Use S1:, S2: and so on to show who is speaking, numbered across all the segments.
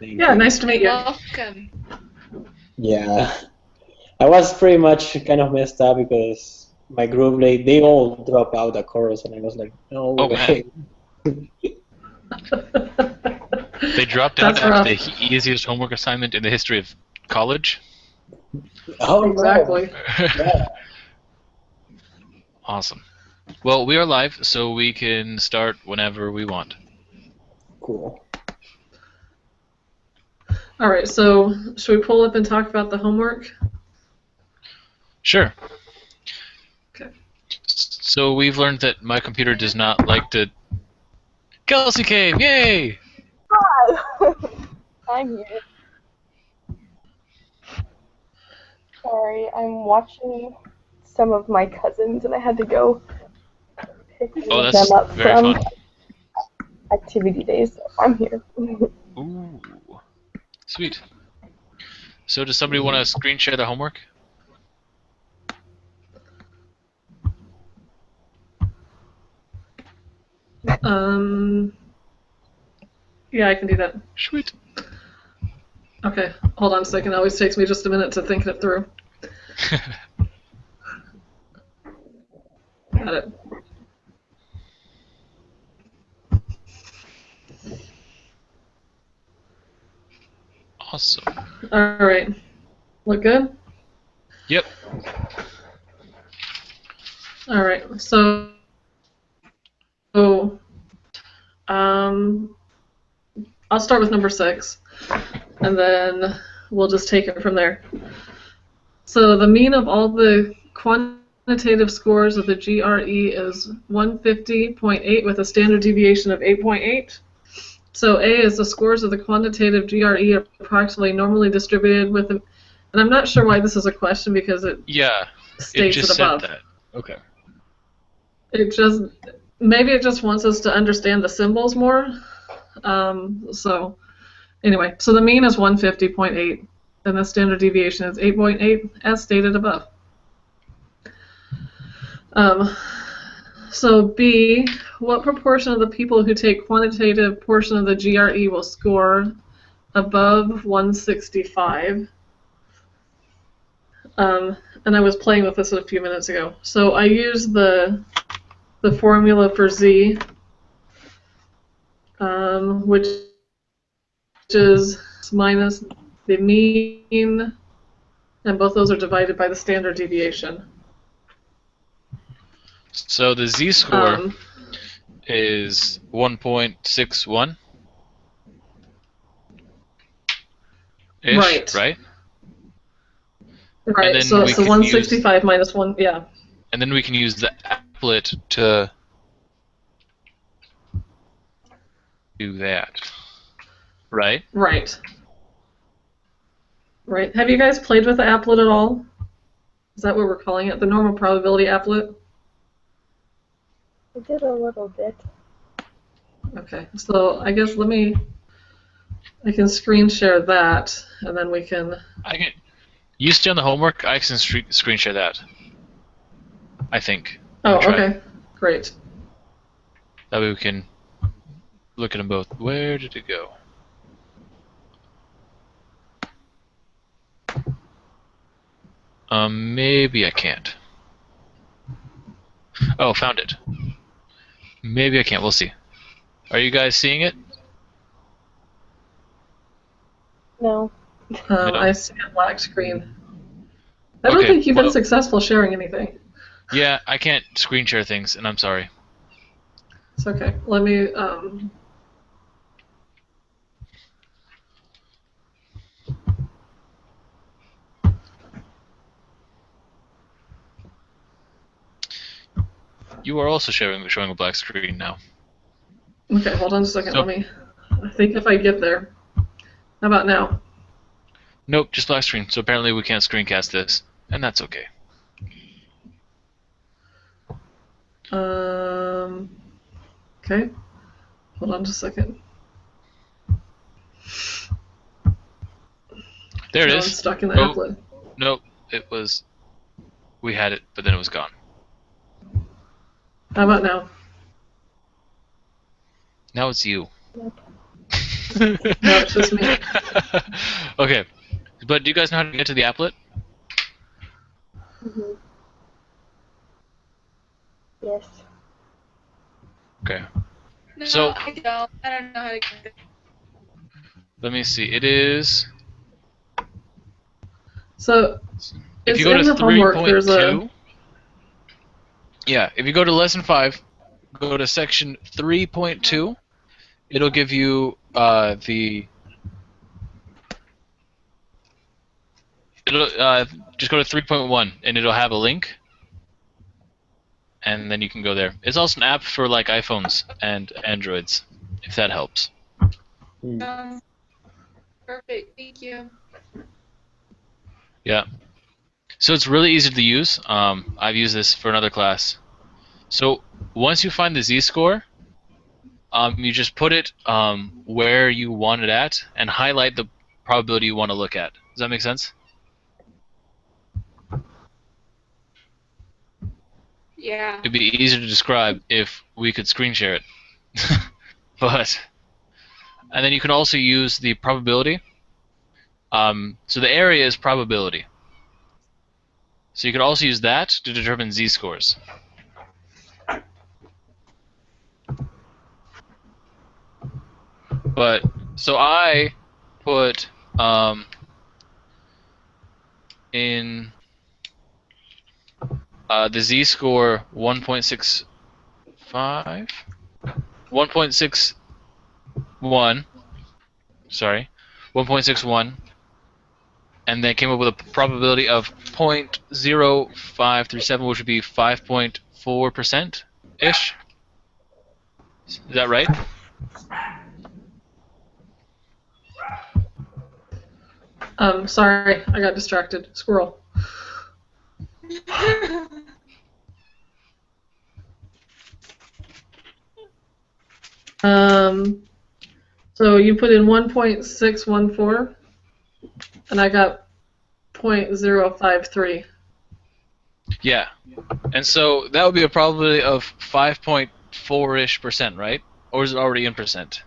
S1: Thank
S2: Yeah,
S1: you.
S2: nice to meet you.
S3: Welcome.
S1: Yeah, I was pretty much kind of messed up because my group, they all drop out the chorus, and I was like, no
S4: Oh,
S1: way.
S4: They dropped out
S2: That's
S4: after
S2: rough.
S4: the easiest homework assignment in the history of college.
S1: Oh
S2: Exactly.
S1: no. Yeah.
S4: Awesome. Well, we are live, so we can start whenever we want.
S1: Cool.
S2: All right, so should we pull up and talk about the homework?
S4: Sure.
S2: Okay.
S4: So we've learned that my computer does not like to... Kelsey came! Yay!
S5: Hi! I'm here. Sorry, I'm watching some of my cousins and I had to go pick
S4: Oh,
S5: them
S4: that's
S5: up
S4: very
S5: from
S4: fun.
S5: activity days, so I'm here.
S4: Ooh. Sweet. So does somebody want to screen share the homework?
S2: Yeah, I can do that.
S4: Sweet.
S2: Okay, hold on a second. It always takes me just a minute to think it through. Got it.
S4: Awesome.
S2: All right. Look good?
S4: Yep.
S2: All right. So, I'll start with number 6, and then we'll just take it from there. So the mean of all the quantitative scores of the GRE is 150.8 with a standard deviation of 8.8. So A is the scores of the quantitative GRE are approximately normally distributed with, and I'm not sure why this is a question because it states it above.
S4: Said that. Okay.
S2: Maybe it just wants us to understand the symbols more. So anyway, so the mean is 150.8, and the standard deviation is 8.8, as stated above. So B, what proportion of the people who take quantitative portion of the GRE will score above 165? And I was playing with this a few minutes ago. So I used the formula for Z, which is minus the mean, and both those are divided by the standard deviation.
S4: So the Z-score is 1.61?
S2: Right.
S4: Right?
S2: Right, so it's the 165 minus 1, yeah.
S4: And then we can use the applet to do that. Right?
S2: Right. Right. Have you guys played with the applet at all? Is that what we're calling it? The normal probability applet?
S5: I did a little bit.
S2: Okay, so I guess I can screen share that, and then we can...
S4: You stay on the homework, I can screen share that. I think.
S2: Oh, okay. Great.
S4: That way we can look at them both. Where did it go? Maybe I can't. Oh, found it. Maybe I can't. We'll see. Are you guys seeing it?
S5: No.
S4: No.
S2: I see a black screen. I don't think you've been successful sharing anything.
S4: Yeah, I can't screen share things, and I'm sorry.
S2: It's okay. Let me...
S4: You are also showing a black screen now.
S2: Okay, hold on a second. I think if I get there. How about now?
S4: Nope, just black screen. So apparently we can't screencast this, and that's okay.
S2: Okay. Hold on just a second.
S4: There it is.
S2: I'm stuck in the applet.
S4: Nope, it was... We had it, but then it was gone.
S2: How about now?
S4: Now it's you.
S2: No, it's just me.
S4: Okay, but do you guys know how to get to the applet?
S5: Hmm. Yes.
S4: Okay.
S3: No,
S4: So-
S3: I don't. I don't know how to get there.
S4: Let me see. It is.
S2: So
S4: If
S2: it's
S4: you go
S2: in
S4: to
S2: the homework. There's a
S4: 3.2, yeah, if you go to lesson 5, go to section 3.2, it'll give you it'll just go to 3.1 and it'll have a link, and then you can go there. It's also an app for like iPhones and Androids, if that helps.
S1: Hmm.
S3: Perfect. Thank you.
S4: Yeah. So it's really easy to use. I've used this for another class. So once you find the z-score, you just put it where you want it at and highlight the probability you want to look at. Does that make sense?
S3: Yeah.
S4: It'd be easier to describe if we could screen share it. But, and then you can also use the probability. So the area is probability. So you could also use that to determine z-scores. But, so I put in the z-score 1.65, 1.61, sorry, 1.61, and then came up with a probability of 0.0537, which would be 5.4%-ish. Is that right?
S2: sorry, I got distracted. Squirrel. So you put in 1.614, and I got 0.053.
S4: Yeah. And so that would be a probability of 5.4-ish%, right? Or is it already in percent?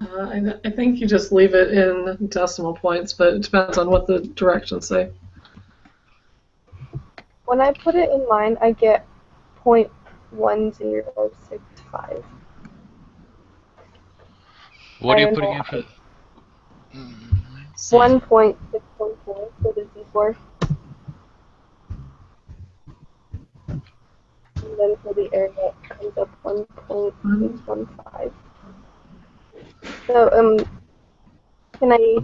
S2: I think you just leave it in decimal points, but it depends on what the directions say.
S5: When I put it in mine, I get 0.1065.
S4: What are
S5: I
S4: you
S5: don't
S4: putting
S5: know
S4: in for?
S5: 1.614 for the Z4. And then for the area, it comes up 1.615. So, can I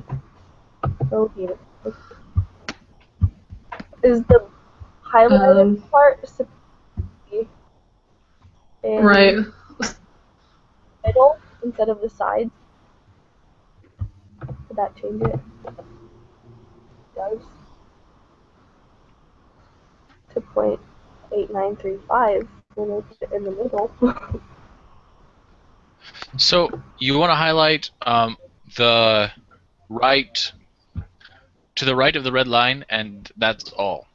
S5: go here? Is the highlighted part supposed to be in
S2: Right.
S5: the middle instead of the sides? Would that change it? It does. To 0.8935 when I put it in the middle.
S4: So you want to highlight the right to the right of the red line, and that's all.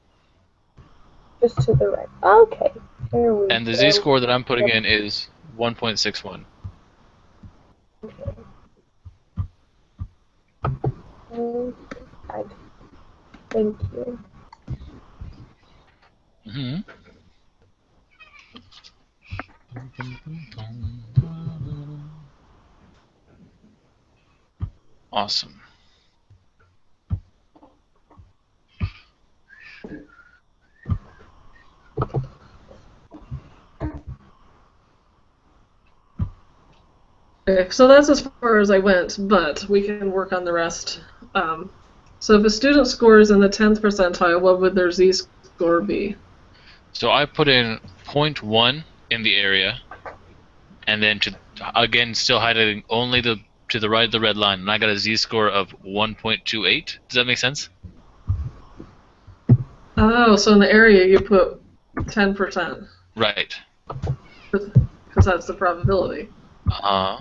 S5: Just to the right. Okay. There we
S4: And the
S5: go.
S4: z-score that I'm putting in is 1.61.
S5: Okay. Thank you.
S4: Mm-hmm. Awesome.
S2: Okay, so that's as far as I went, but we can work on the rest. So if a student scores in the 10th percentile, what would their z-score be?
S4: So I put in 0.1 in the area, and then again still highlighting only to the right of the red line, and I got a z-score of 1.28. Does that make sense?
S2: Oh, so in the area you put 10%,
S4: Right.
S2: because that's the probability.
S4: Uh-huh.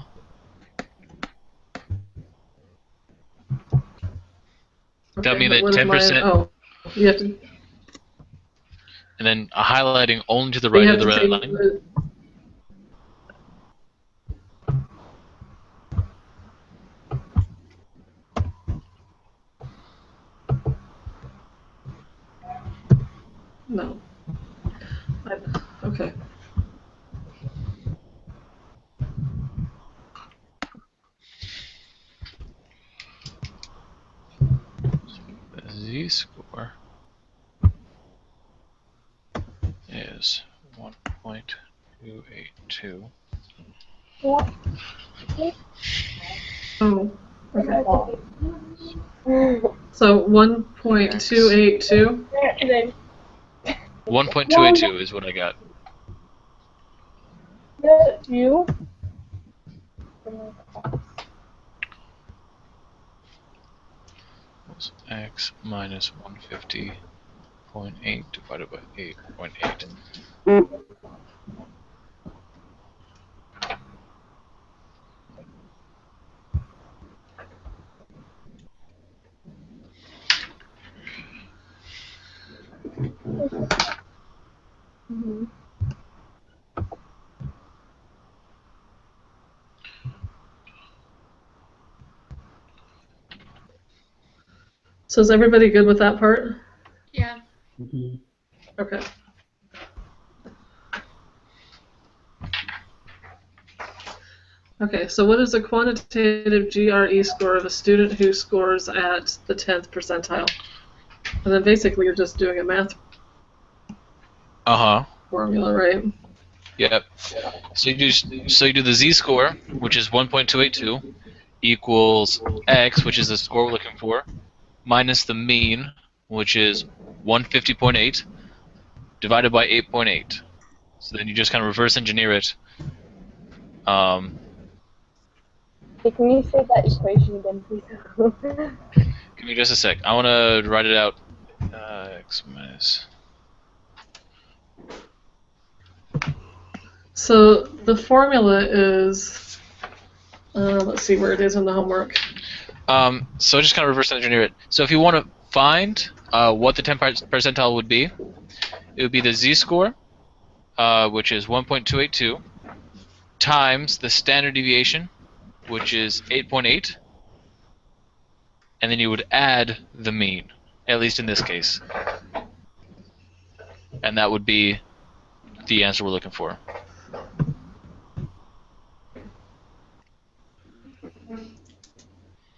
S4: That
S2: Okay,
S4: mean
S2: but
S4: that
S2: what is mine?
S4: 10%,
S2: Oh, you have to.
S4: and then highlighting only to the
S2: You
S4: right of
S2: have
S4: the
S2: to
S4: red
S2: take.
S4: line.
S2: No. Okay.
S4: The z-score is 1.282.
S5: What?
S2: Oh. Okay. So 1.282.
S4: 1.282 is what I got.
S5: You?
S4: Was x minus 150.8 divided by 8.8.
S5: Mhm.
S2: So is everybody good with that part?
S3: Yeah.
S1: Mhm.
S2: Okay. Okay, so what is the quantitative GRE score of a student who scores at the 10th percentile? And then basically you're just doing a math formula, right?
S4: Yep. So you do the z-score, which is 1.282, equals x, which is the score we're looking for, minus the mean, which is 150.8, divided by 8.8. So then you just kind of reverse engineer it.
S5: Hey, can you say that equation again, please?
S4: Give me just a sec. I want to write it out. X minus.
S2: So the formula is, let's see where it is in the homework.
S4: So just kind of reverse engineer it. So if you want to find what the 10th percentile would be, it would be the z-score, which is 1.282, times the standard deviation, which is 8.8, and then you would add the mean, at least in this case. And that would be the answer we're looking for.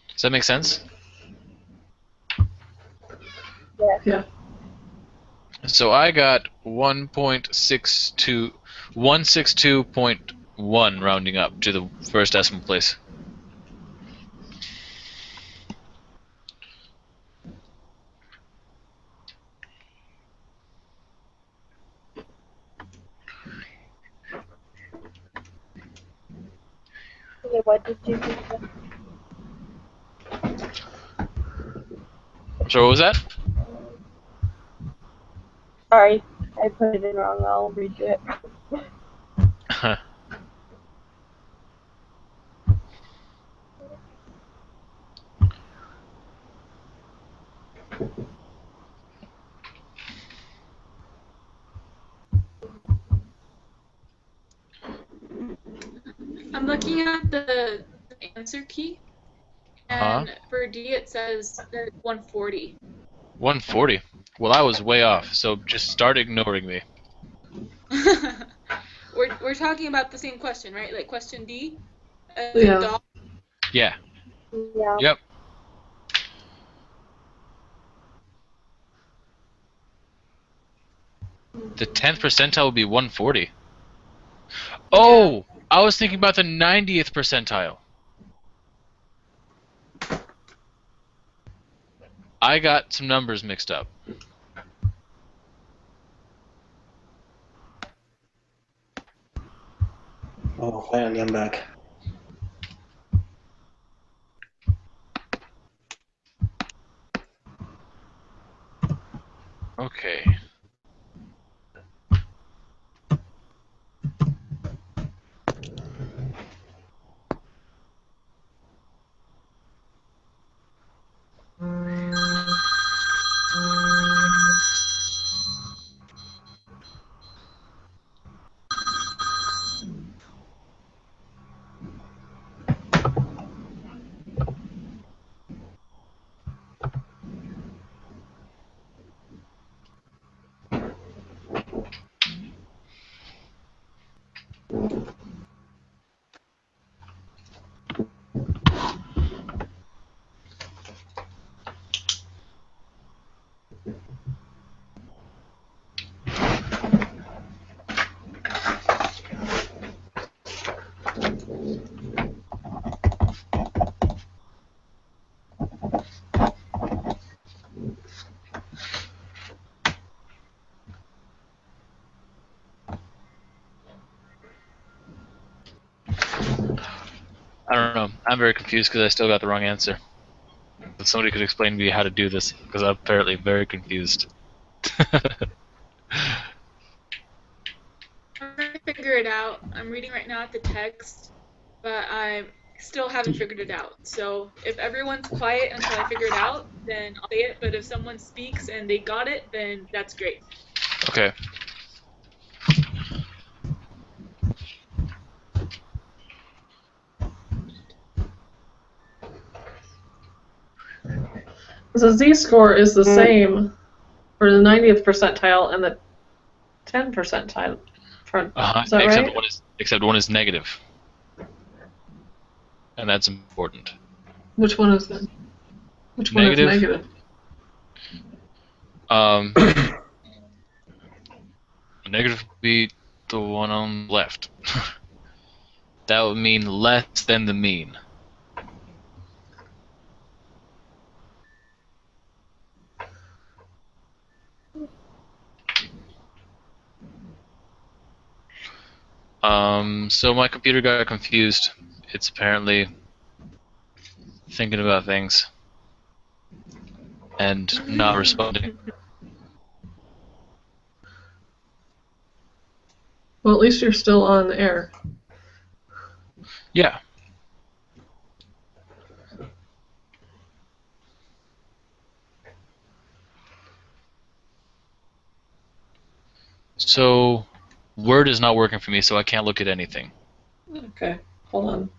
S4: Does that make sense?
S2: Yeah.
S4: So I got 162.1 rounding up to the first decimal place.
S5: Okay, what did you do?
S4: So what was that?
S5: Sorry, I put it in wrong. I'll redo it.
S3: I'm looking at the answer key, and for D it says there's 140.
S4: 140. Well, I was way off, so just start ignoring me.
S3: we're talking about the same question, right? Like question D?
S2: Yeah.
S3: Dog?
S4: Yeah.
S5: Yeah.
S4: Yep. The 10th percentile would be 140. Oh, I was thinking about the 90th percentile. I got some numbers mixed up.
S1: Oh, finally I'm back.
S4: Okay. I'm very confused because I still got the wrong answer. But somebody could explain to me how to do this because I'm apparently very confused.
S3: I'm trying to figure it out. I'm reading right now at the text, but I still haven't figured it out. So if everyone's quiet until I figure it out, then I'll say it. But if someone speaks and they got it, then that's great.
S4: Okay.
S2: The z-score is the same for the 90th percentile and the 10 percentile. Is that
S4: Except
S2: right?
S4: except one is negative, and that's important.
S2: Which one is that? Which one is
S4: Negative?
S2: negative?
S4: Negative would be the one on the left. That would mean less than the mean. So my computer got confused. It's apparently thinking about things and not responding.
S2: Well, at least you're still on the air.
S4: Yeah. So Word is not working for me, so I can't look at anything.
S2: Okay, hold on.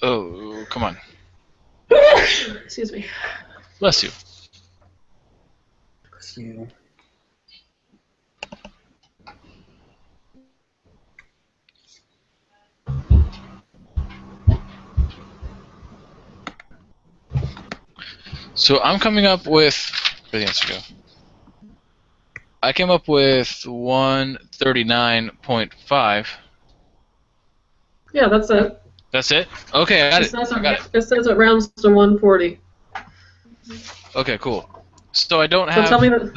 S4: Oh, come on.
S2: Excuse me.
S4: Bless you.
S1: Bless you.
S4: So I'm coming up with... Where'd the answer go? I came up with 139.5.
S2: Yeah, that's it.
S4: That's it? Okay, I got
S2: It
S4: it.
S2: says
S4: I got it.
S2: it says it rounds to 140.
S4: Okay, cool. So I don't
S2: So tell
S4: have
S2: me that.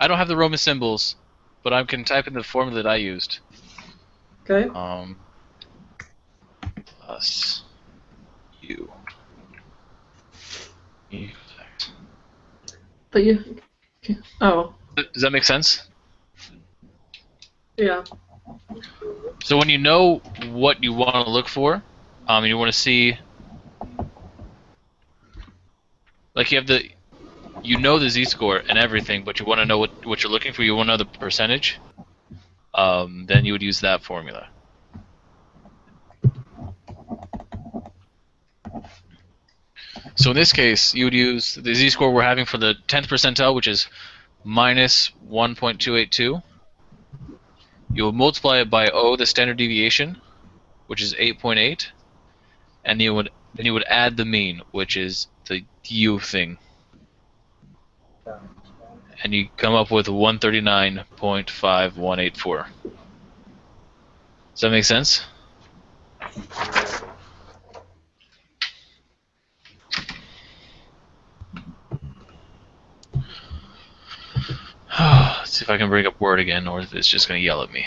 S4: I don't have the Roman symbols, but I can type in the formula that I used.
S2: Okay.
S4: Plus U.
S2: But you. Oh,
S4: Does that make sense?
S2: yeah.
S4: So when you know what you want to look for, you want to see, like you know the z-score and everything, but you want to know what you're looking for. You want to know the percentage. Then you would use that formula. So in this case, you would use the z-score we're having for the 10th percentile, which is minus 1.282. You will multiply it by O, the standard deviation, which is 8.8, and you would add the mean, which is the U thing, and you come up with 139.5184. Does that make sense? Let's see if I can bring up Word again, or if it's just going to yell at me.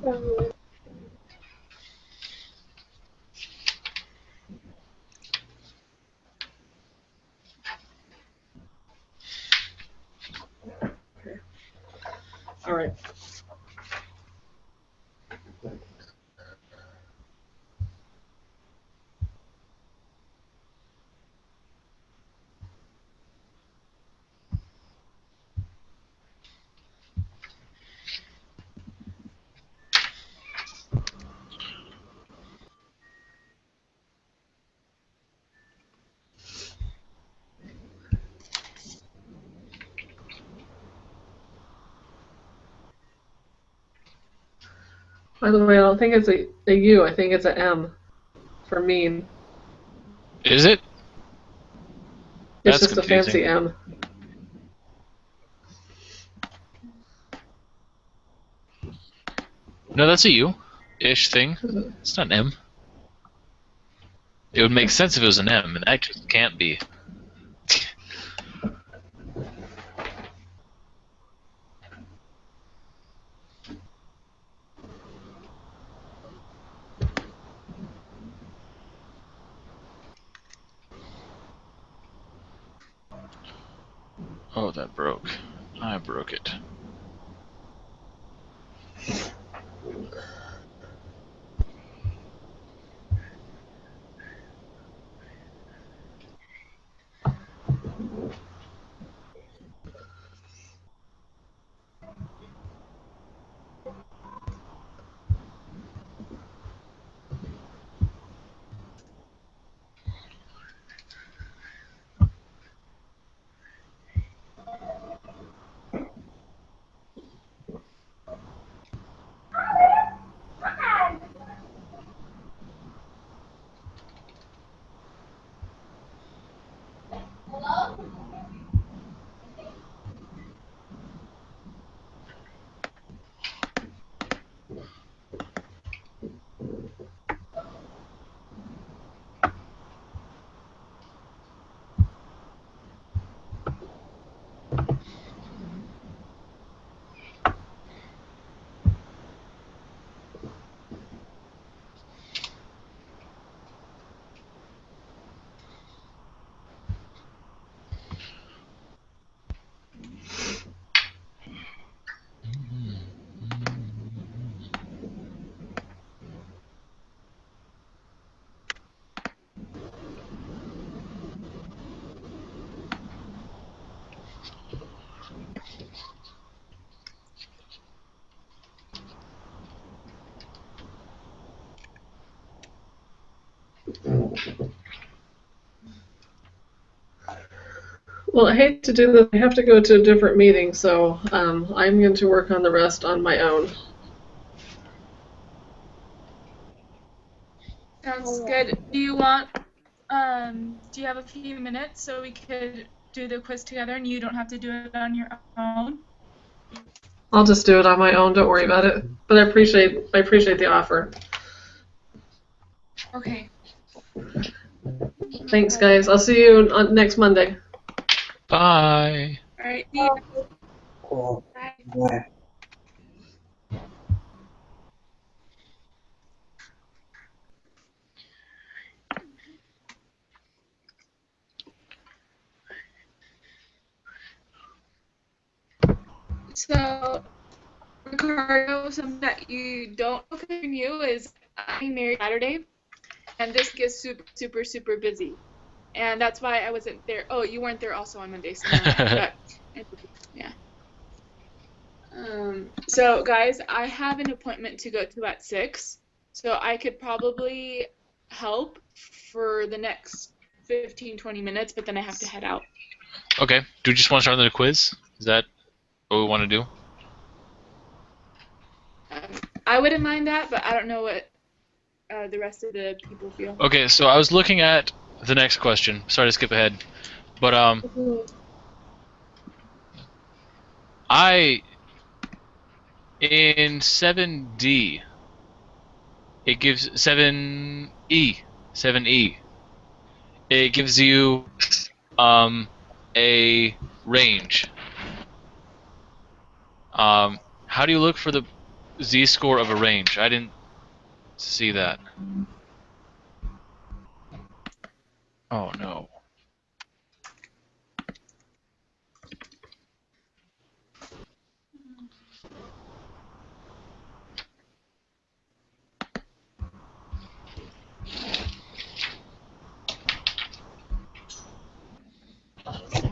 S2: All right. By the way, I don't think it's a U. I think it's a M for mean.
S4: Is it?
S2: It's
S4: That's
S2: just a fancy
S4: confusing.
S2: M.
S4: No, that's a U-ish thing. It's not an M. It would make sense if it was an M, and that just can't be. Oh, that broke. I broke it.
S2: Well, I hate to do this. I have to go to a different meeting, so I'm going to work on the rest on my own.
S3: Sounds good. Do you want, do you have a few minutes so we could do the quiz together and you don't have to do it on your own?
S2: I'll just do it on my own. Don't worry about it. But I appreciate the offer.
S3: Okay.
S2: Thanks, guys. I'll see you on next Monday.
S4: Bye.
S3: All right. See you.
S1: Cool.
S3: Bye.
S1: Bye.
S3: So, Ricardo, something that you don't know if you knew is I'm married Saturday, and this gets super, super, super busy. And that's why I wasn't there. Oh, you weren't there also on Monday, so never mind. But, yeah. So, guys, I have an appointment to go to at 6, so I could probably help for the next 15-20 minutes, but then I have to head out.
S4: Okay. Do you just want to start the quiz? Is that what we want to do?
S3: I wouldn't mind that, but I don't know what the rest of the people feel.
S4: Okay, so I was looking at the next question. Sorry to skip ahead, but in 7D, it gives 7E. It gives you a range. How do you look for the z-score of a range. I didn't see that. Oh no.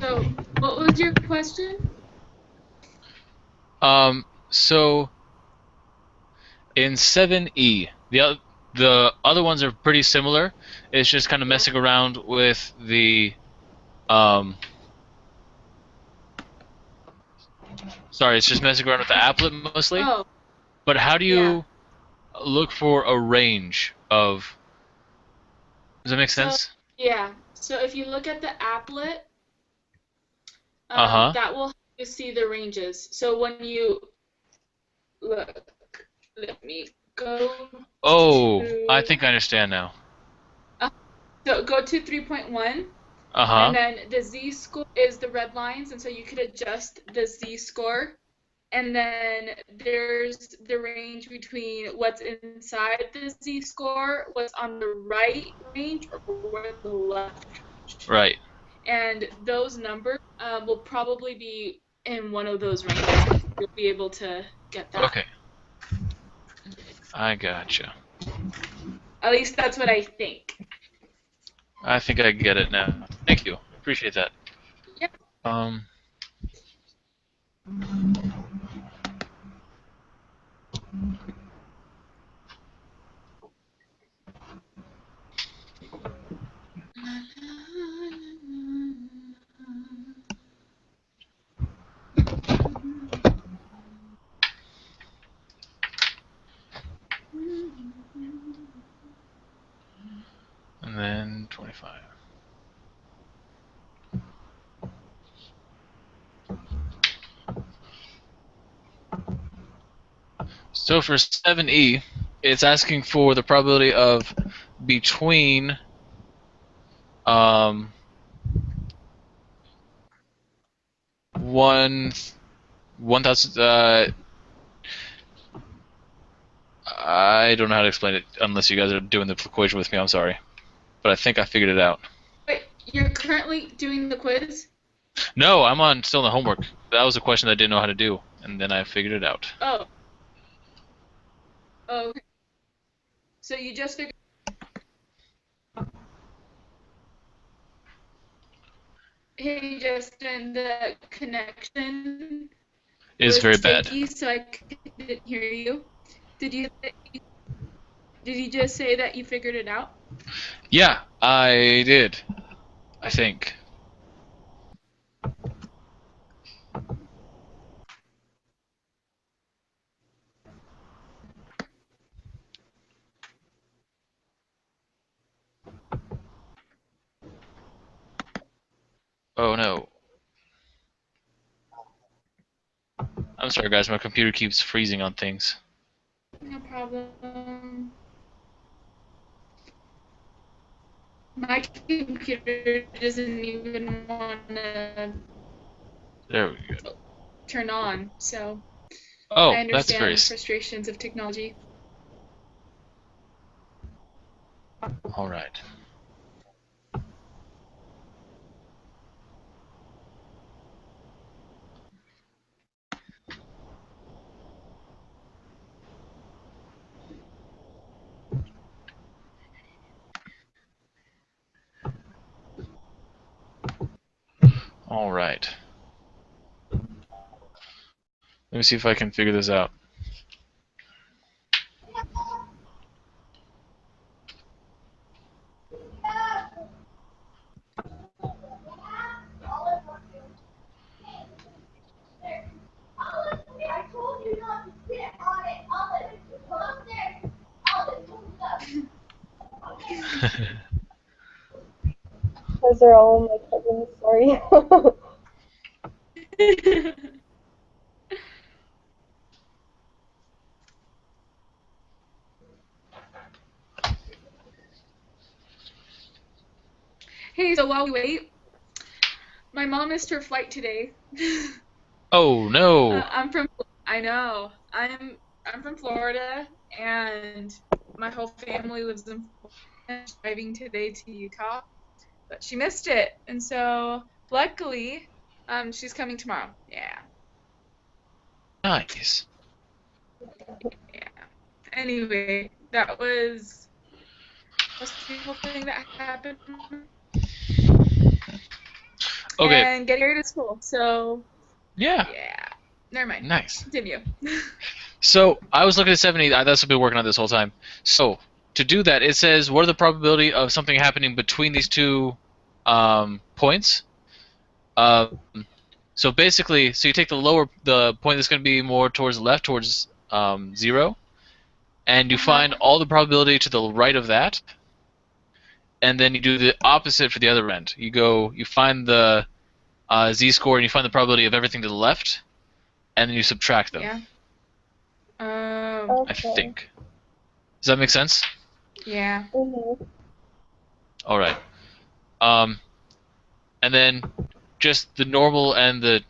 S3: So, what was your question?
S4: So in 7E, the other ones are pretty similar. It's just kind of
S3: Yeah.
S4: messing around with the um. Sorry, it's just messing around with the applet mostly.
S3: Oh,
S4: But how do
S3: yeah.
S4: you look for a range of? Does that make
S3: So,
S4: sense?
S3: yeah. So if you look at the applet,
S4: Uh-huh.
S3: that will help you see the ranges. So when you look, let me go
S4: Oh, I
S3: to
S4: think I understand now.
S3: so go to 3.1, and
S4: Uh-huh.
S3: then the z-score is the red lines, and so you could adjust the z-score. And then there's the range between what's inside the z-score, what's on the right range, or the left range.
S4: Right.
S3: And those numbers will probably be in one of those ranges. You'll be able to get that.
S4: Okay. I gotcha.
S3: At least that's what I think.
S4: I think I get it now. Thank you. Appreciate that.
S3: Yeah.
S4: Um. And then 25. So for 7E, it's asking for the probability of between um 1,000. I don't know how to explain it unless you guys are doing the equation with me. I'm sorry, but I think I figured it out.
S3: Wait, you're currently doing the quiz?
S4: No, I'm on still in the homework. That was a question that I didn't know how to do, and then I figured it out.
S3: Oh. Oh. Okay. So you just figured. Hey, Justin, the connection
S4: It's
S3: was
S4: very bad.
S3: shaky, so I couldn't hear you. Did you did you just say that you figured it out?
S4: Yeah, I did. I
S3: Okay.
S4: think. Oh no. I'm sorry, guys. My computer keeps freezing on things.
S3: No problem. My computer doesn't even want to
S4: There we go.
S3: turn on, so I
S4: Oh, that's
S3: understand
S4: very.
S3: the frustrations of technology.
S4: All right. All right. Let me see if I can figure this out.
S5: Those are all my cousins, sorry.
S3: Hey, so while we wait, my mom missed her flight today.
S4: Oh no.
S3: I'm from. I know. I'm from Florida, and my whole family lives in Florida. She's driving today to Utah, but she missed it, and so luckily, she's coming tomorrow. Yeah,
S4: Nice.
S3: yeah. Anyway, that was the most beautiful thing that happened.
S4: Okay.
S3: And getting married at school. So
S4: Yeah.
S3: yeah, never mind.
S4: Nice.
S3: Continue.
S4: So I was looking at 70. That's what I've been working on this whole time. So to do that, it says what are the probability of something happening between these two points? Um, so basically, so you take the point that's going to be more towards the left, towards 0, and you find all the probability to the right of that, and then you do the opposite for the other end. You find the z-score, and you find the probability of everything to the left, and then you subtract them.
S3: Yeah.
S4: I think. Does that make sense?
S3: Yeah.
S5: Mm-hmm.
S4: All right. And then just the normal and the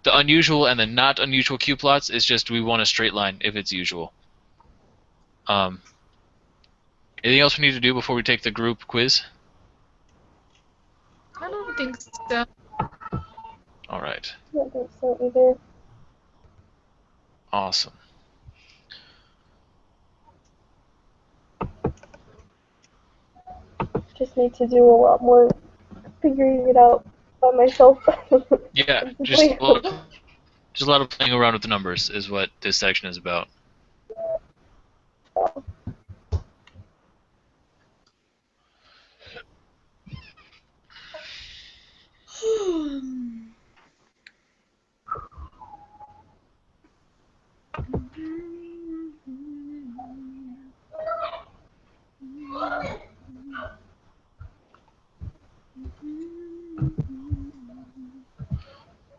S4: unusual and the not unusual Q plots is just we want a straight line if it's usual. Anything else we need to do before we take the group quiz?
S3: I don't think so.
S4: All right.
S5: I don't think so either.
S4: Awesome.
S5: Just need to do a lot more figuring it out by myself.
S4: Yeah, just a lot of playing around with the numbers is what this section is about.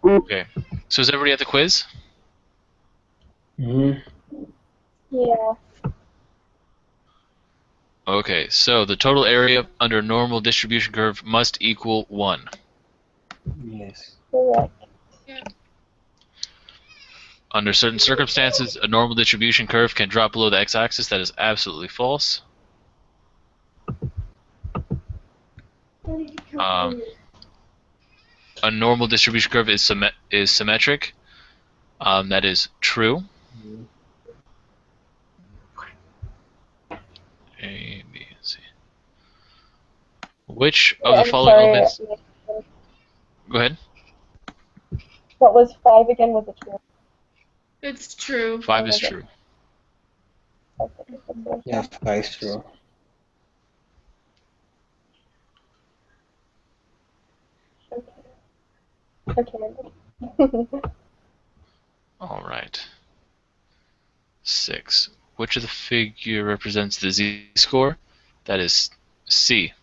S4: Okay. So is everybody at the quiz?
S1: Mm-hmm.
S5: Yeah.
S4: Okay, so the total area under a normal distribution curve must equal 1.
S1: Yes.
S5: Correct.
S3: Yeah.
S4: Under certain circumstances, a normal distribution curve can drop below the x-axis. That is absolutely false. A normal distribution curve is symmetric. That is true. A, B, and C. Which of the
S5: I'm
S4: following
S5: sorry.
S4: elements... Go ahead.
S5: What was 5 again? Was it true?
S3: It's true.
S4: 5 is true.
S5: Okay,
S1: Yeah, 5 is true.
S5: Okay.
S4: All right. 6. Which of the figure represents the z-score? That is C.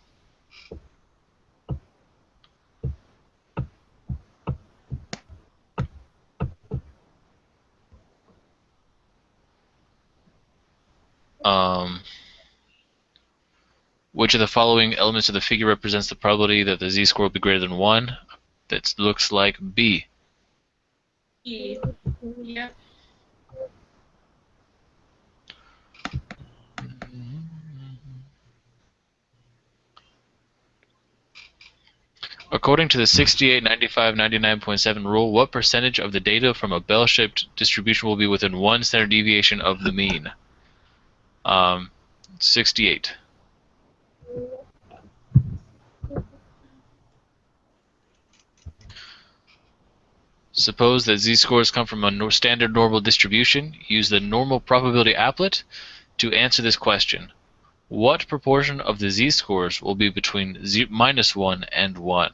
S4: Which of the following elements of the figure represents the probability that the z-score will be greater than 1? That looks like B.
S3: E. Yeah.
S4: According to the 68, 95, 99.7 rule, what percentage of the data from a bell-shaped distribution will be within 1 standard deviation of the mean? 68. Suppose that z-scores come from a standard normal distribution. Use the normal probability applet to answer this question. What proportion of the z-scores will be between -1 and 1?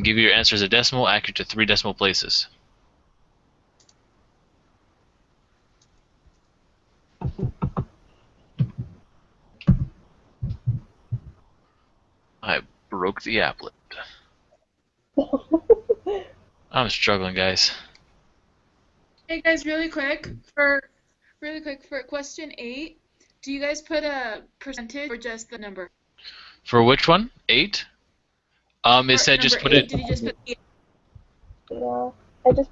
S4: Give your answer as a decimal, accurate to 3 decimal places. I broke the applet. I'm struggling, guys.
S3: Hey guys, really quick for question 8, do you guys put a percentage or just the number?
S4: For which one? 8? It said just put
S3: 8,
S4: it.
S3: did you just put 8?
S5: Yeah. I just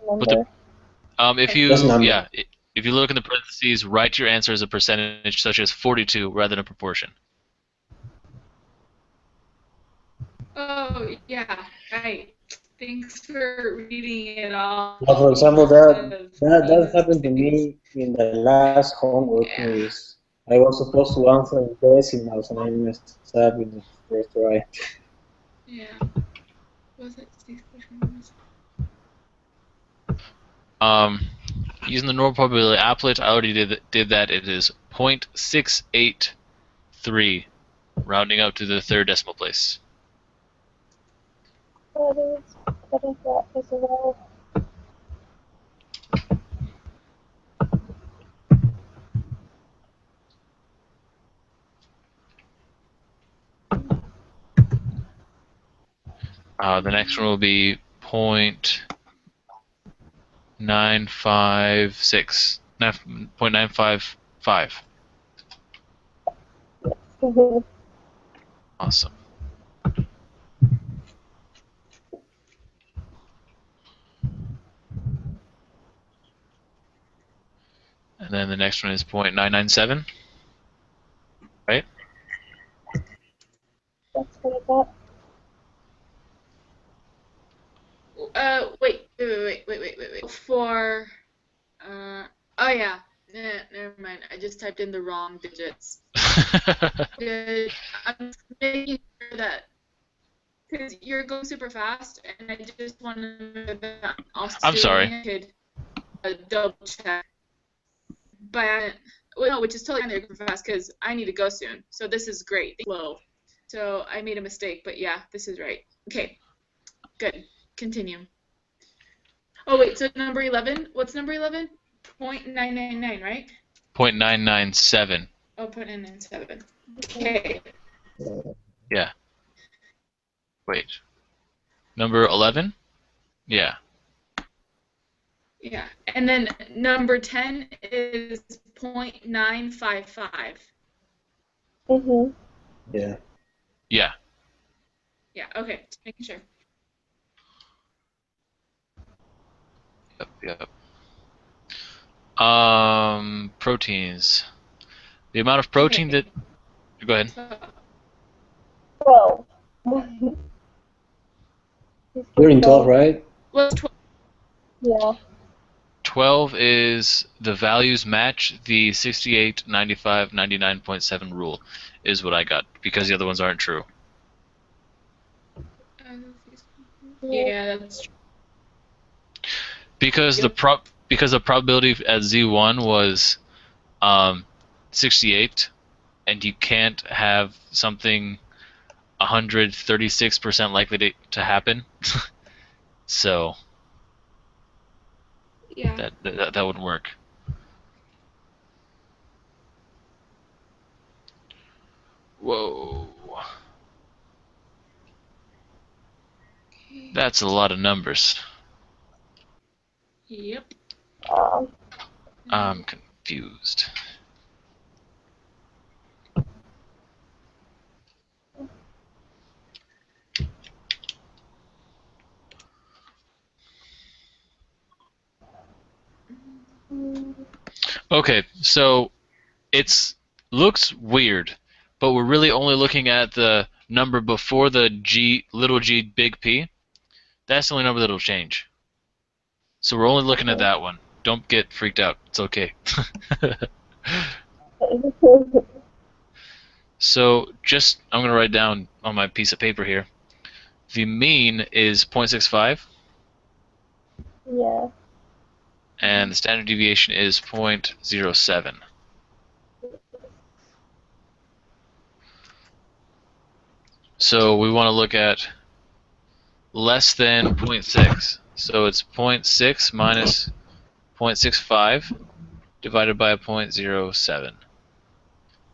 S4: Put the
S5: remember.
S4: If
S1: Just
S4: you
S1: number.
S4: yeah, if you look in the parentheses, write your answer as a percentage, such as 42, rather than a proportion.
S3: Oh, yeah, right. Thanks for reading it all.
S1: Well, for example,
S3: instead
S1: that
S3: of
S1: that
S3: me
S1: that happened to
S3: mistakes.
S1: me in the last homework
S3: Yeah.
S1: quiz. I was supposed to answer in decimals, and I messed up in the first try.
S3: Yeah. Was it 6 questions?
S4: Using the normal probability applet, I already did that. It is 0.683, rounding up to the third decimal place.
S5: That is that as well.
S4: The next one will be 0.956, 0.955.
S5: Mhm.
S4: Awesome. And then the next one is 0.997, right?
S5: That's what I got.
S3: Wait. For, oh yeah. Never mind. I just typed in the wrong digits. I'm making sure that, because you're going super fast, and I just want to know that
S4: I'm sorry.
S3: Australia could double check. But, well, no, which is totally fine that you're going fast, because I need to go soon. So this is great. Slow. So I made a mistake, but yeah, this is right. Okay, good. Continue. Oh, wait, so number 11? What's number 11? 0.999, right?
S4: 0.997.
S3: Oh, 0.997. Okay.
S4: Yeah. Wait. Number 11? Yeah.
S3: Yeah. And then number 10 is 0.955.
S5: Mhm.
S1: Yeah.
S4: Yeah.
S3: Yeah, okay. Just making sure.
S4: Yep. Proteins. The amount of protein
S3: Okay.
S4: that... Go ahead.
S5: 12.
S1: You're in 12, right?
S3: What's 12?
S5: Yeah.
S4: 12 is the values match the 68, 95, 99.7 rule, is what I got, because the other ones aren't true.
S3: Yeah, that's true.
S4: Because the probability at Z1 was 68, and you can't have something 136% likely to happen. So
S3: Yeah.
S4: that wouldn't work. Whoa. That's a lot of numbers.
S3: Yep.
S4: I'm confused. Okay, so it's looks weird, but we're really only looking at the number before the G, little g, big P. That's the only number that'll change. So we're only looking at that one. Don't get freaked out. It's okay. So just, I'm going to write down on my piece of paper here. The mean is 0.65,
S5: Yeah.
S4: and the standard deviation is 0.07. So we want to look at less than 0.6. So it's 0.6 minus 0.65 divided by 0.07.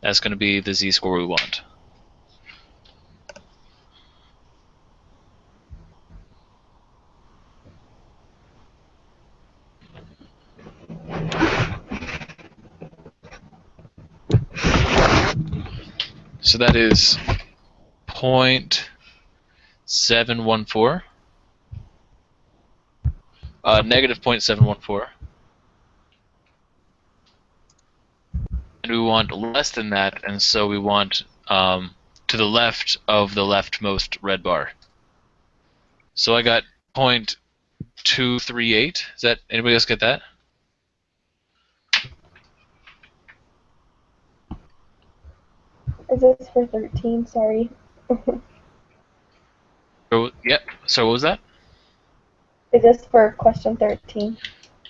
S4: That's going to be the z-score we want. So that is 0.714, negative 0.714. and we want less than that, and so we want to the left of the leftmost red bar. So I got 0.238. Is that anybody else get that?
S5: Is this for 13? Sorry.
S4: Yep. So what was that?
S5: Is this for question 13?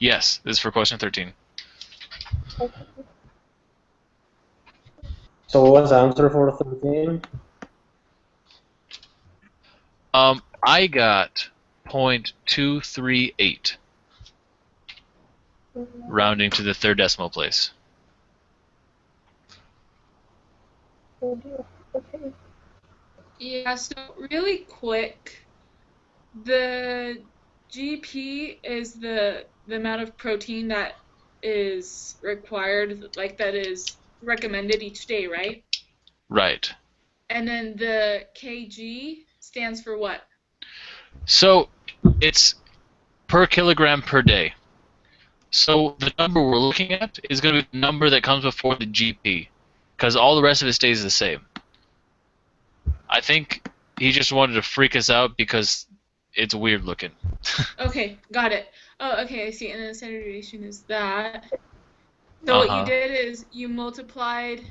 S4: Yes, this is for question 13.
S5: Okay.
S1: So what was the answer for 13?
S4: I got 0.238, rounding to the third decimal place.
S5: Oh dear. Okay.
S3: Yeah, so really quick, the GP is the amount of protein that is required, like that is recommended each day, right?
S4: Right.
S3: And then the kg stands for what?
S4: So it's per kilogram per day. So the number we're looking at is going to be the number that comes before the GP, because all the rest of it stays the same. I think he just wanted to freak us out because it's weird looking.
S3: Okay, got it. Oh, okay, I see. And then the standard deviation is that. So what you did is you multiplied.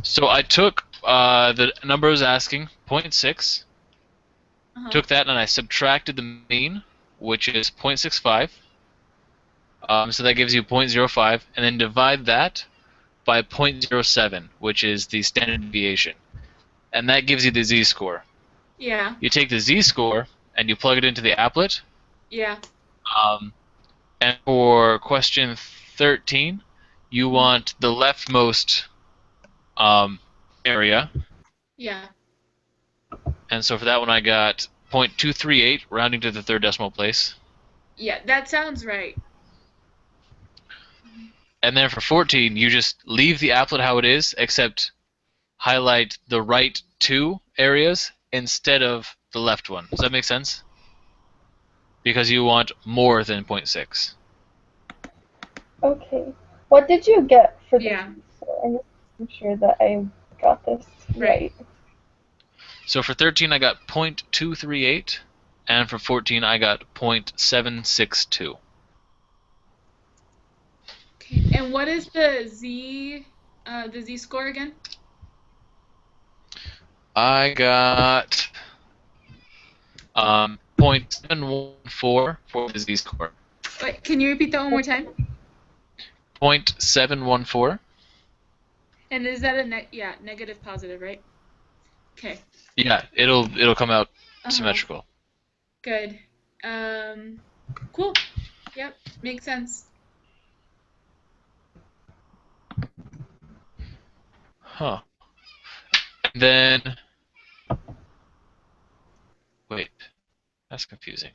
S4: So I took the number I was asking, 0.6, took that and I subtracted the mean, which is 0.65. So that gives you 0.05, and then divide that by 0.07, which is the standard deviation. And that gives you the z-score.
S3: Yeah.
S4: You take the z-score and you plug it into the applet.
S3: Yeah.
S4: And for question 13, you want the leftmost area.
S3: Yeah.
S4: And so for that one, I got 0.238, rounding to the third decimal place.
S3: Yeah, that sounds right.
S4: And then for 14, you just leave the applet how it is, except highlight the right two areas instead of the left one. Does that make sense? Because you want more than 0.6.
S5: Okay. What did you get for the
S3: Yeah.
S5: so I'm just sure that I got this right.
S4: So for 13, I got 0.238, and for 14, I got 0.762.
S3: Okay. And what is the z score again?
S4: I got 0.714 for the z-score.
S3: Wait, can you repeat that one more time?
S4: 0.714.
S3: And is that a negative positive, right? Okay.
S4: Yeah, it'll come out symmetrical.
S3: Good. Cool. Yep, makes sense.
S4: Huh. And then, wait, that's confusing.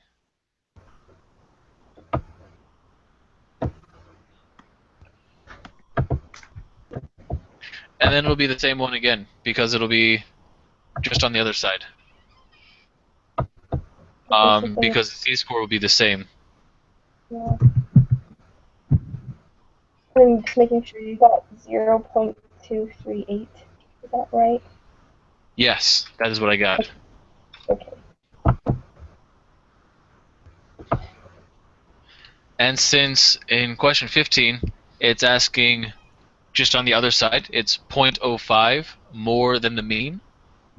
S4: And then it'll be the same one again, because it'll be just on the other side. Because the z-score will be the same.
S5: Yeah. I'm just making sure you got 0.238. Is that right?
S4: Yes, that is what I got.
S5: Okay.
S4: And since in question 15, it's asking just on the other side, it's 0.05 more than the mean,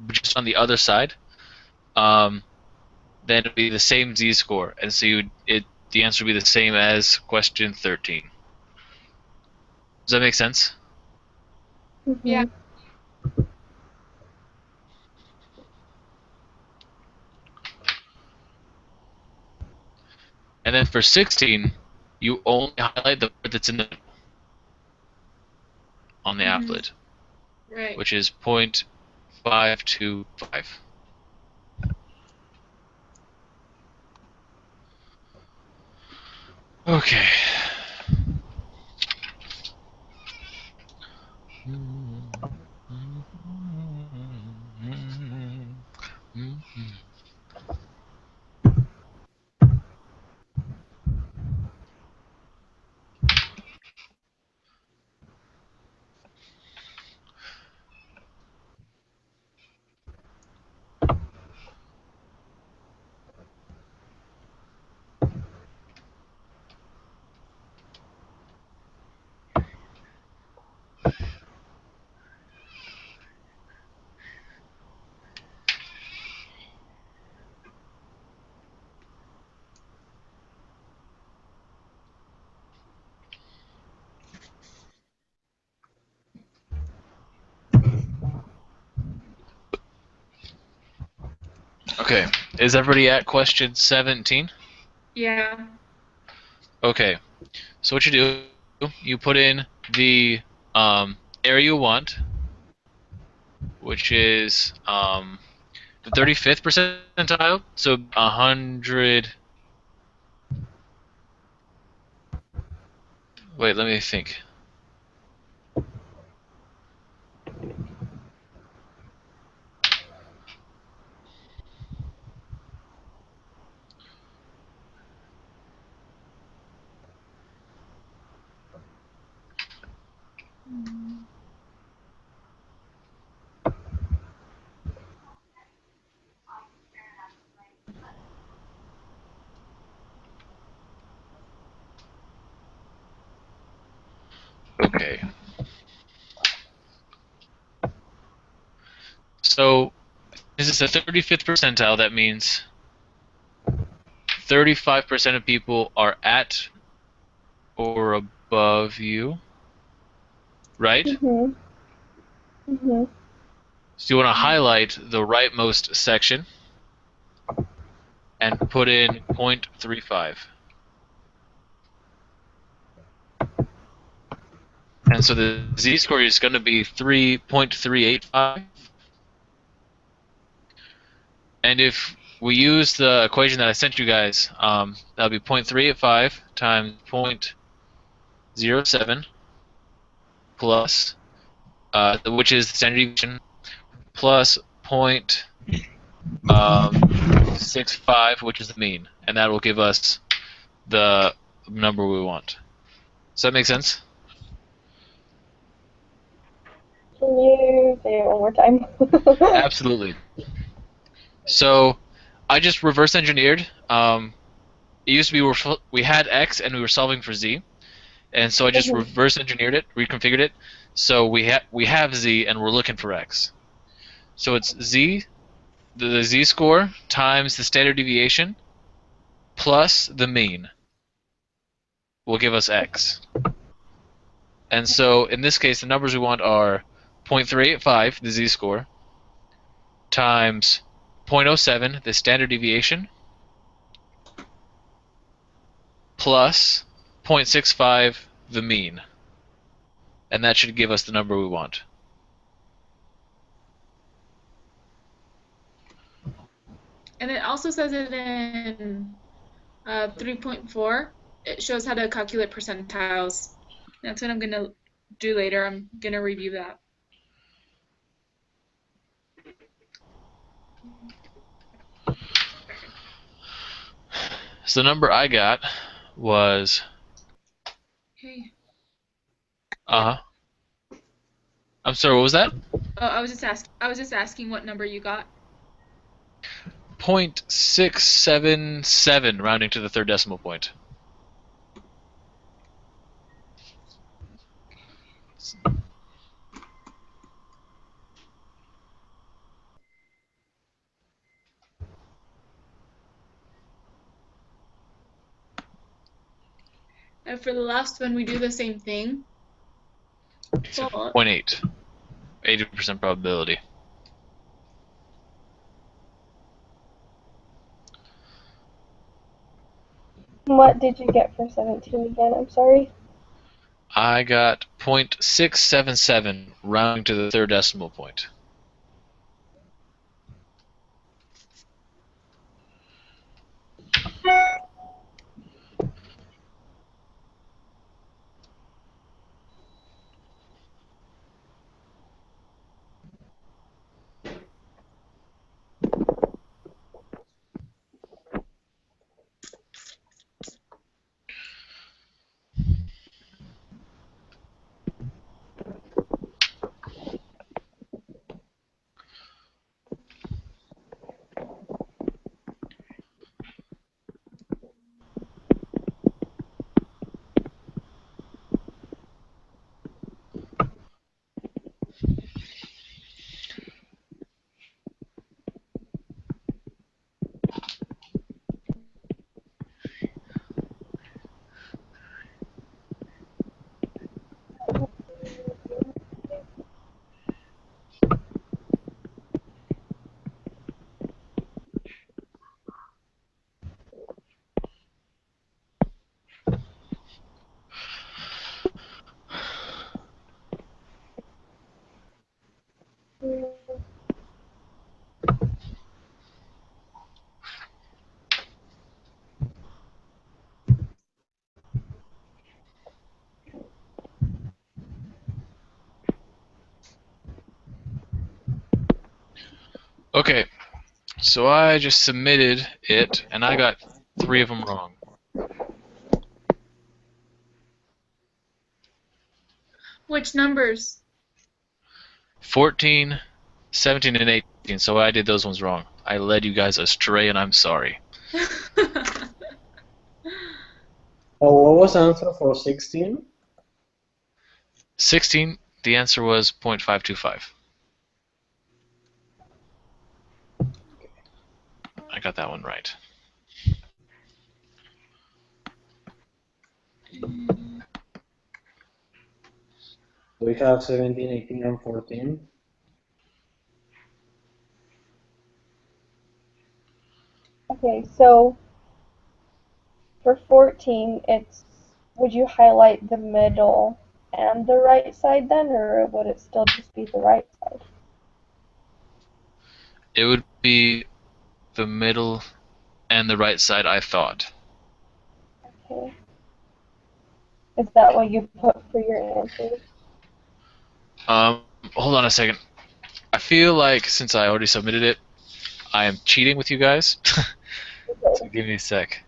S4: just on the other side, then it'll be the same z-score, and so the answer would be the same as question 13. Does that make sense?
S5: Mm-hmm.
S3: Yeah.
S4: And then for 16, you only highlight the part that's in the on the applet,
S3: Right.
S4: which is 0.525. Okay. Okay. Is everybody at question 17?
S3: Yeah.
S4: Okay. So what you do, you put in the area you want, which is the 35th percentile, so 100. Wait, let me think. Okay. So this is the 35th percentile. That means 35% of people are at or above you, right?
S5: Mhm. Mhm.
S4: So you want to highlight the rightmost section and put in 0.35. And so the z-score is going to be 3.385. And if we use the equation that I sent you guys, that'll be 0.385 times 0.07 plus, which is the standard deviation, plus 0.65, which is the mean. And that will give us the number we want. Does that make sense?
S5: Can you say it one more time?
S4: Absolutely. So I just reverse engineered. It used to be we had x and we were solving for z, and so I just
S5: Mhm.
S4: reverse engineered it, reconfigured it. So we have z and we're looking for x. So it's z, the z score times the standard deviation plus the mean will give us x. And so in this case, the numbers we want are 0.385, the z score, times 0.07, the standard deviation, plus 0.65, the mean. And that should give us the number we want.
S3: And it also says it in 3.4. It shows how to calculate percentiles. That's what I'm going to do later. I'm going to review that.
S4: So the number I got was
S3: Hey.
S4: uh-huh. I'm sorry, what was that?
S3: Oh, I was just asking what number you got.
S4: 0.677 rounding to the third decimal point.
S3: And for the last one, we do the same thing.
S4: It's a
S3: But
S4: 0.8. 80% probability.
S5: What did you get for 17 again? I'm sorry.
S4: I got 0.677 rounding to the third decimal point. So I just submitted it, and I got 3 of them wrong.
S3: Which numbers?
S4: 14, 17, and 18. So I did those ones wrong. I led you guys astray, and I'm sorry.
S1: Oh, what was the answer for 16?
S4: 16, the answer was 0.525. I got that one right.
S1: We have 17, 18, and 14.
S5: Okay, so for 14, would you highlight the middle and the right side then, or would it still just be the right side?
S4: It would be the middle and the right side, I thought.
S5: Okay. Is that what you put for your answers?
S4: Hold on a second. I feel like since I already submitted it, I am cheating with you guys. So give me a sec.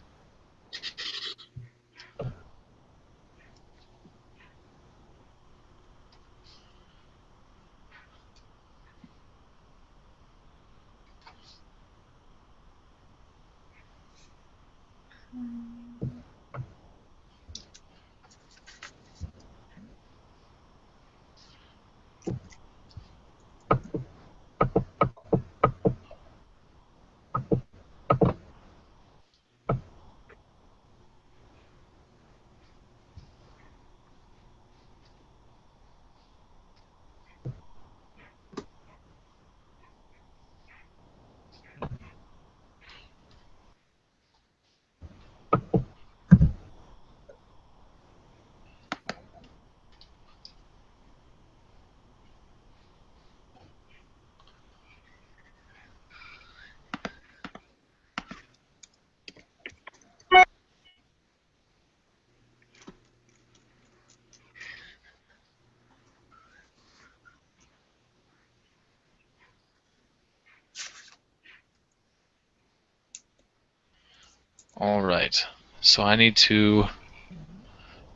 S4: Alright. So I need to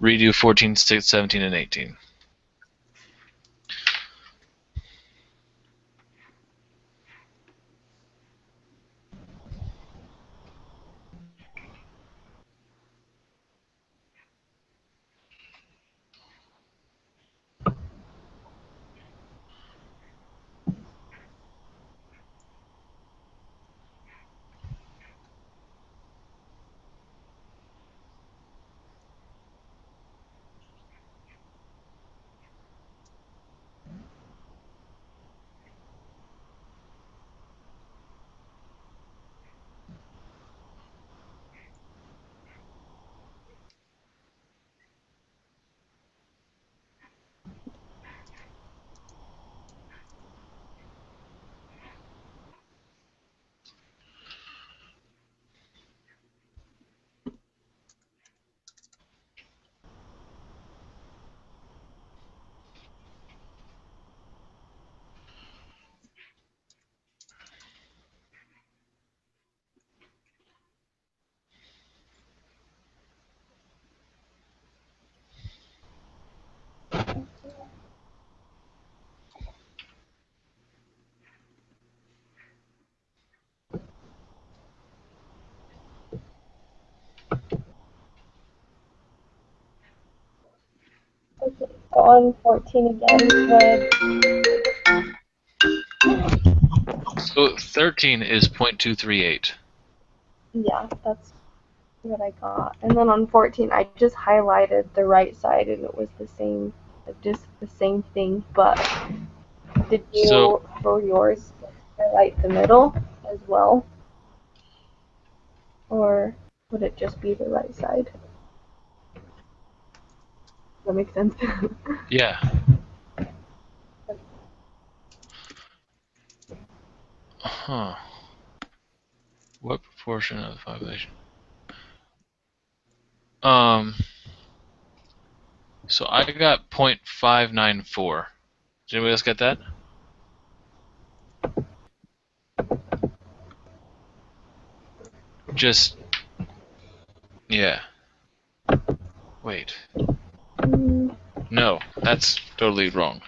S4: redo 14, 16, 17, and 18.
S5: Okay, so on 14 again,
S4: So 13 is 0.238.
S5: yeah, that's what I got. And then on 14, I just highlighted the right side and it was the same, like just the same thing. But did
S4: So
S5: you, for yours, highlight the middle as well? Or would it just be the right side? Does that make sense?
S4: yeah. Huh. What proportion of the population? So I got 0.594. Did anybody else get that? just yeah. Wait.
S5: Mm,
S4: No, that's totally wrong.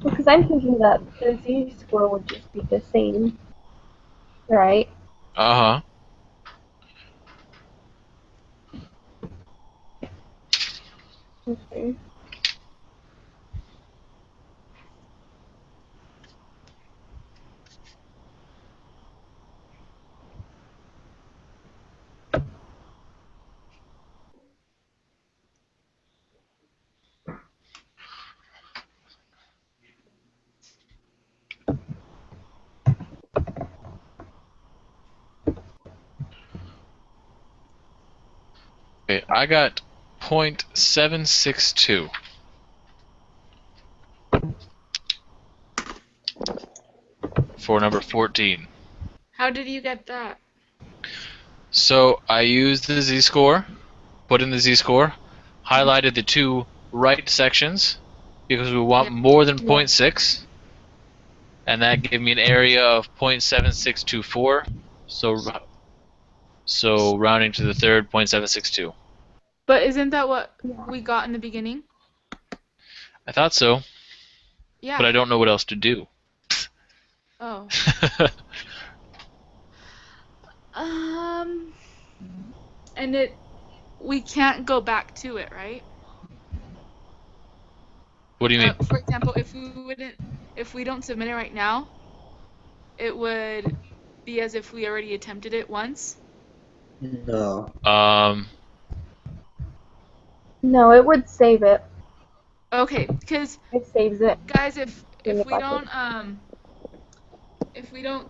S5: because I'm thinking that the z-score would just be the same, right?
S4: Uh-huh.
S5: Okay.
S4: Okay, I got 0.762 for number 14.
S3: How did you get that?
S4: So I used the z-score, put in the z-score, highlighted the two right sections because we want
S3: Yeah.
S4: more than
S5: Yeah.
S4: 0.6, and that gave me an area of 0.7624. So rounding to the third, 0.762.
S3: But isn't that what
S5: Yeah.
S3: we got in the beginning?
S4: I thought so,
S3: Yeah.
S4: but I don't know what else to do.
S3: Oh. And we can't go back to it, right?
S4: What do you mean?
S3: For example, if we don't submit it right now, it would be as if we already attempted it once.
S1: No.
S5: No, it would save it.
S3: Okay, because
S5: It saves it.
S3: guys, if
S5: Bring
S3: if
S5: it
S3: we
S5: back in.
S3: don't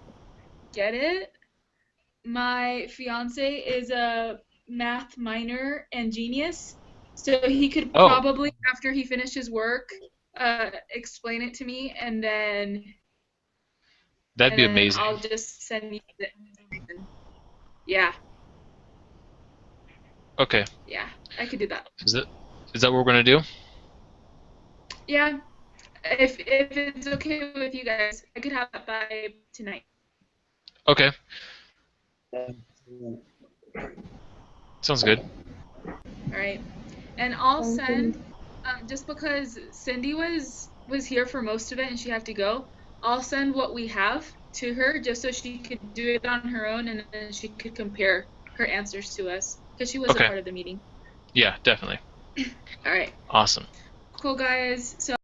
S3: get it, my fiance is a math minor and genius, so he could
S4: Oh,
S3: probably, after he finishes work, explain it to me, and
S4: that'd be
S3: then
S4: amazing.
S3: I'll just send you the information. Yeah,
S4: Okay,
S3: yeah, I could do that.
S4: is that what we're gonna do?
S3: Yeah, if it's okay with you guys, I could have that by tonight.
S4: Okay,
S1: Yeah.
S4: sounds good.
S3: All right, and I'll
S5: Sounds good.
S3: send. Just because Cindy was here for most of it and she had to go, I'll send what we have to her just so she could do it on her own and then she could compare her answers to us because she was a
S4: Okay,
S3: part of the meeting.
S4: yeah, definitely.
S3: All right,
S4: Awesome.
S3: cool guys. So